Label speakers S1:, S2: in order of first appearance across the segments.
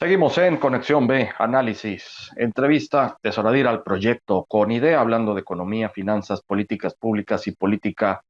S1: Seguimos en Conexión B, análisis, entrevista de Sonadir al proyecto con idea, hablando de economía, finanzas, políticas públicas y política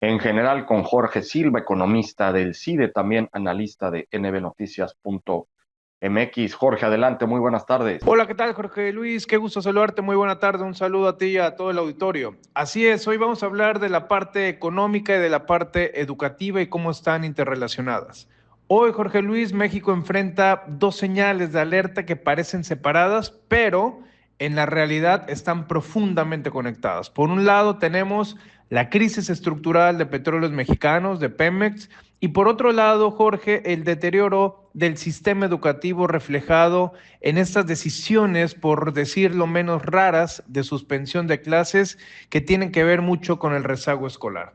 S1: en general con Jorge Silva, economista del CIDE, también analista de nbnoticias.mx. Jorge, adelante, muy buenas tardes.
S2: Hola, ¿qué tal, Jorge Luis? Qué gusto saludarte. Muy buena tarde. Un saludo a ti y a todo el auditorio. Así es, hoy vamos a hablar de la parte económica y de la parte educativa y cómo están interrelacionadas. Hoy, Jorge Luis, México enfrenta dos señales de alerta que parecen separadas, pero en la realidad están profundamente conectadas. Por un lado, tenemos la crisis estructural de petróleos mexicanos, de Pemex, y por otro lado, Jorge, el deterioro del sistema educativo reflejado en estas decisiones, por decirlo menos raras, de suspensión de clases que tienen que ver mucho con el rezago escolar.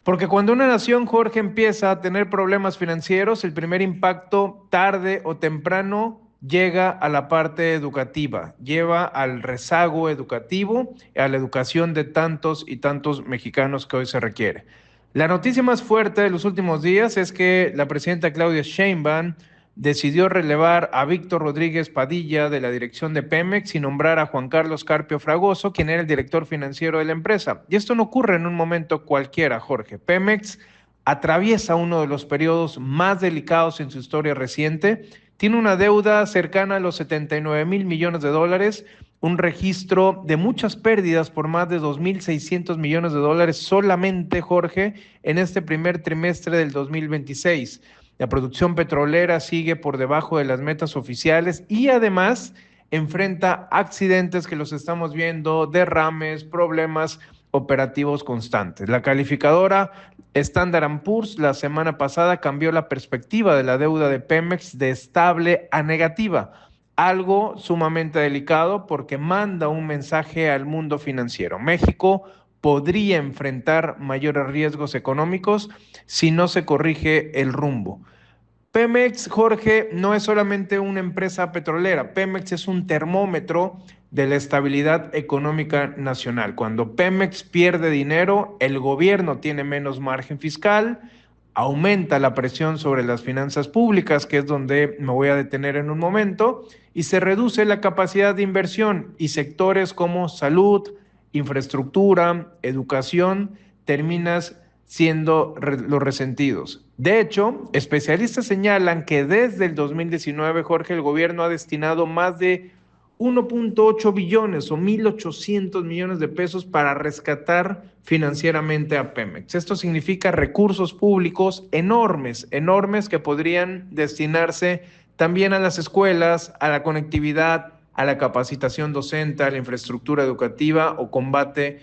S2: Porque cuando una nación, Jorge, empieza a tener problemas financieros, el primer impacto, tarde o temprano, llega a la parte educativa, lleva al rezago educativo, a la educación de tantos y tantos mexicanos que hoy se requiere. La noticia más fuerte de los últimos días es que la presidenta Claudia Sheinbaum decidió relevar a Víctor Rodríguez Padilla de la dirección de Pemex y nombrar a Juan Carlos Carpio Fragoso, quien era el director financiero de la empresa. Y esto no ocurre en un momento cualquiera, Jorge. Pemex atraviesa uno de los periodos más delicados en su historia reciente, tiene una deuda cercana a los 79 mil millones de dólares, un registro de muchas pérdidas por más de 2.600 millones de dólares solamente, Jorge, en este primer trimestre del 2026. La producción petrolera sigue por debajo de las metas oficiales y además enfrenta accidentes que los estamos viendo, derrames, problemas operativos constantes. La calificadora Standard & Poor's la semana pasada cambió la perspectiva de la deuda de Pemex de estable a negativa, algo sumamente delicado porque manda un mensaje al mundo financiero. México podría enfrentar mayores riesgos económicos si no se corrige el rumbo. Pemex, Jorge, no es solamente una empresa petrolera. Pemex es un termómetro de la estabilidad económica nacional. Cuando Pemex pierde dinero, el gobierno tiene menos margen fiscal, aumenta la presión sobre las finanzas públicas, que es donde me voy a detener en un momento, y se reduce la capacidad de inversión y sectores como salud, infraestructura, educación, terminas siendo los resentidos. De hecho, especialistas señalan que desde el 2019, Jorge, el gobierno ha destinado más de 1.8 billones o 1.800 millones de pesos para rescatar financieramente a Pemex. Esto significa recursos públicos enormes, enormes que podrían destinarse también a las escuelas, a la conectividad, a la capacitación docente, a la infraestructura educativa o combate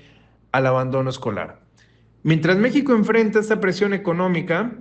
S2: al abandono escolar. Mientras México enfrenta esta presión económica,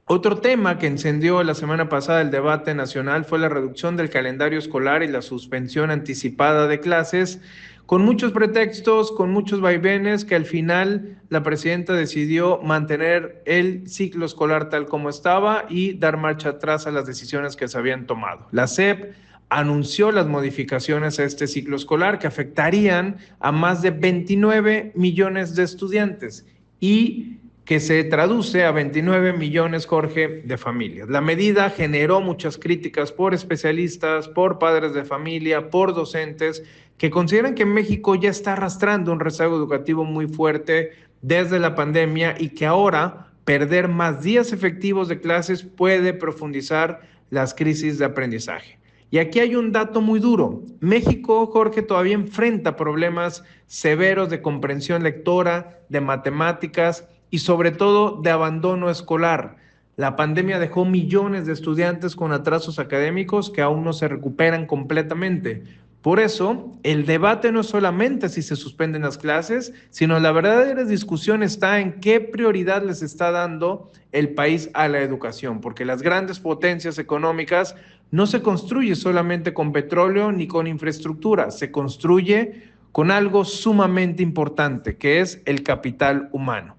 S2: otro tema que encendió la semana pasada el debate nacional fue la reducción del calendario escolar y la suspensión anticipada de clases, con muchos pretextos, con muchos vaivenes, que al final la presidenta decidió mantener el ciclo escolar tal como estaba y dar marcha atrás a las decisiones que se habían tomado. La SEP anunció las modificaciones a este ciclo escolar que afectarían a más de 29 millones de estudiantes y que se traduce a 29 millones, Jorge, de familias. La medida generó muchas críticas por especialistas, por padres de familia, por docentes, que consideran que México ya está arrastrando un rezago educativo muy fuerte desde la pandemia y que ahora perder más días efectivos de clases puede profundizar las crisis de aprendizaje. Y aquí hay un dato muy duro. México, Jorge, todavía enfrenta problemas severos de comprensión lectora, de matemáticas y sobre todo de abandono escolar. La pandemia dejó millones de estudiantes con atrasos académicos que aún no se recuperan completamente. Por eso, el debate no es solamente si se suspenden las clases, sino la verdadera discusión está en qué prioridad les está dando el país a la educación, porque las grandes potencias económicas no se construye solamente con petróleo ni con infraestructura, se construye con algo sumamente importante, que es el capital humano.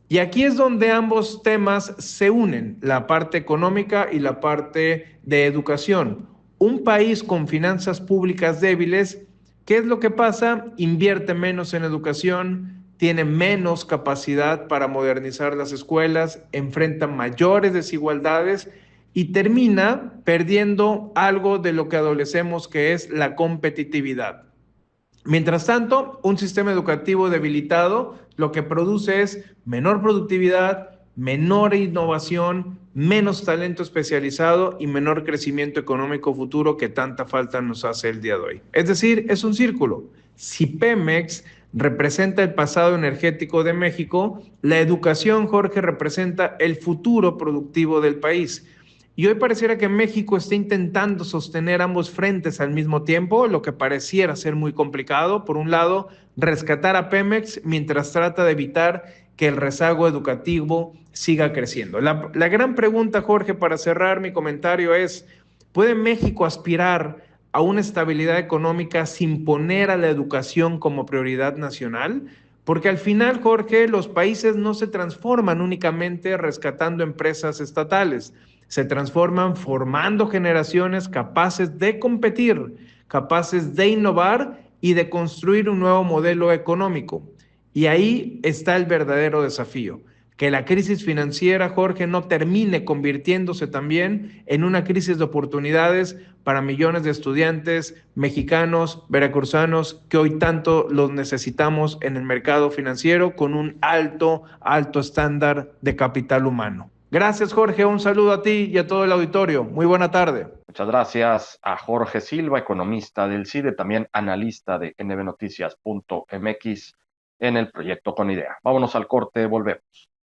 S2: Y aquí es donde ambos temas se unen, la parte económica y la parte de educación. Un país con finanzas públicas débiles, ¿qué es lo que pasa? Invierte menos en educación, tiene menos capacidad para modernizar las escuelas, enfrenta mayores desigualdades y termina perdiendo algo de lo que adolecemos, que es la competitividad. Mientras tanto, un sistema educativo debilitado lo que produce es menor productividad, menor innovación, menos talento especializado y menor crecimiento económico futuro que tanta falta nos hace el día de hoy. Es decir, es un círculo. Si Pemex representa el pasado energético de México, la educación, Jorge, representa el futuro productivo del país. Y hoy pareciera que México está intentando sostener ambos frentes al mismo tiempo, lo que pareciera ser muy complicado. Por un lado, rescatar a Pemex mientras trata de evitar que el rezago educativo siga creciendo. La gran pregunta, Jorge, para cerrar mi comentario es, ¿puede México aspirar a una estabilidad económica sin poner a la educación como prioridad nacional? Porque al final, Jorge, los países no se transforman únicamente rescatando empresas estatales, se transforman formando generaciones capaces de competir, capaces de innovar y de construir un nuevo modelo económico. Y ahí está el verdadero desafío, que la crisis financiera, Jorge, no termine convirtiéndose también en una crisis de oportunidades para millones de estudiantes mexicanos, veracruzanos, que hoy tanto los necesitamos en el mercado financiero con un alto estándar de capital humano. Gracias, Jorge. Un saludo a ti y a todo el auditorio. Muy buena tarde.
S1: Muchas gracias a Jorge Silva, economista del CIDE, también analista de nbnoticias.mx en el proyecto Con Idea. Vámonos al corte, volvemos.